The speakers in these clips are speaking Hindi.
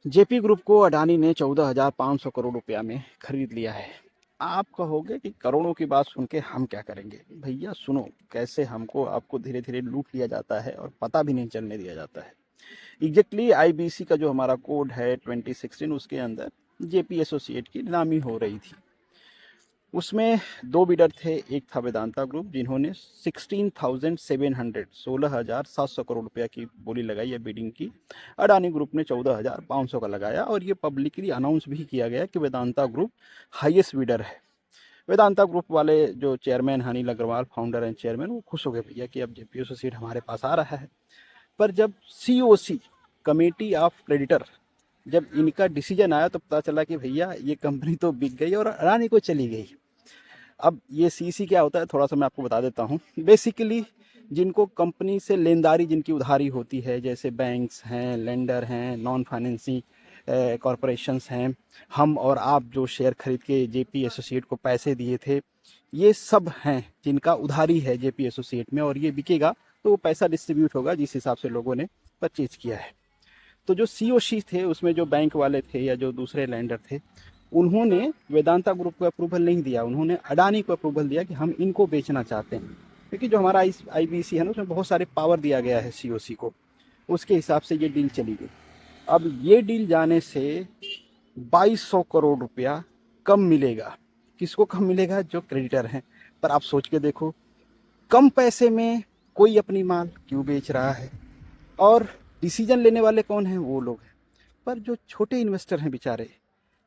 जेपी ग्रुप को अडानी ने 14,500 करोड़ रुपया में खरीद लिया है। आप कहोगे कि करोड़ों की बात सुन के हम क्या करेंगे। भैया सुनो, कैसे हमको आपको धीरे धीरे लूट लिया जाता है और पता भी नहीं चलने दिया जाता है। एग्जैक्टली आईबीसी का जो हमारा कोड है 2016, उसके अंदर जेपी एसोसिएट की नीलामी हो रही थी। उसमें दो बिडर थे। एक था वेदांता ग्रुप, जिन्होंने 16,700 करोड़ रुपया की बोली लगाई है बिडिंग की। अडानी ग्रुप ने 14,500 का लगाया और ये पब्लिकली अनाउंस भी किया गया कि वेदांता ग्रुप हाईएस्ट बिडर है। वेदांता ग्रुप वाले जो chairman Anil Agarwal, founder and chairman, वो खुश हो गए भैया कि अब जेपी एसोसिएट हमारे पास आ रहा है। पर जब सीओसी, कमेटी ऑफ क्रेडिटर, जब इनका डिसीजन आया तो पता चला कि भैया ये कंपनी तो बिक गई और अडानी को चली गई। अब ये सीसी क्या होता है, थोड़ा सा मैं आपको बता देता हूँ। बेसिकली जिनको कंपनी से लेनदारी, जिनकी उधारी होती है, जैसे बैंक्स हैं, लेंडर हैं, नॉन फाइनेंसिंग कॉरपोरेशंस हैं, हम और आप जो शेयर खरीद के जेपी एसोसिएट को पैसे दिए थे, ये सब हैं जिनका उधारी है जेपी एसोसिएट में, और ये बिकेगा तो वो पैसा डिस्ट्रीब्यूट होगा जिस हिसाब से लोगों ने परचेज किया है। तो जो सीओसी थे, उसमें जो बैंक वाले थे या जो दूसरे लैंडर थे, उन्होंने वेदांता ग्रुप को अप्रूवल नहीं दिया, उन्होंने अडानी को अप्रूवल दिया कि हम इनको बेचना चाहते हैं। क्योंकि जो हमारा आईबीसी है ना, उसमें बहुत सारे पावर दिया गया है सीओसी को, उसके हिसाब से ये डील चली गई। अब ये डील जाने से 2200 करोड़ रुपया कम मिलेगा। किसको कम मिलेगा? जो क्रेडिटर हैं। पर आप सोच के देखो, कम पैसे में कोई अपनी माल क्यों बेच रहा है? और डिसीजन लेने वाले कौन हैं? वो लोग हैं। पर जो छोटे इन्वेस्टर हैं बेचारे,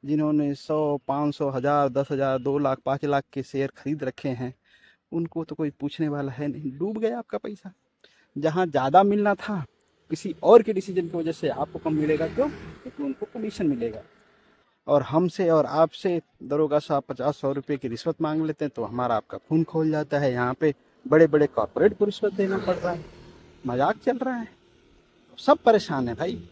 जिन्होंने 100, 500, 1000, 10,000, 2 लाख, 5 लाख के शेयर खरीद रखे हैं, उनको तो कोई पूछने वाला है नहीं। डूब गया आपका पैसा। जहाँ ज़्यादा मिलना था, किसी और के डिसीजन की वजह से आपको कम मिलेगा। क्यों? क्योंकि उनको कमीशन मिलेगा। और हमसे और आपसे दरोगा साहब 50-100 रुपये की रिश्वत मांग लेते हैं तो हमारा आपका खून खोल जाता है। यहाँ पे बड़े बड़े कॉर्पोरेट को रिश्वत देना पड़ रहा है। मजाक चल रहा है। सब परेशान है भाई।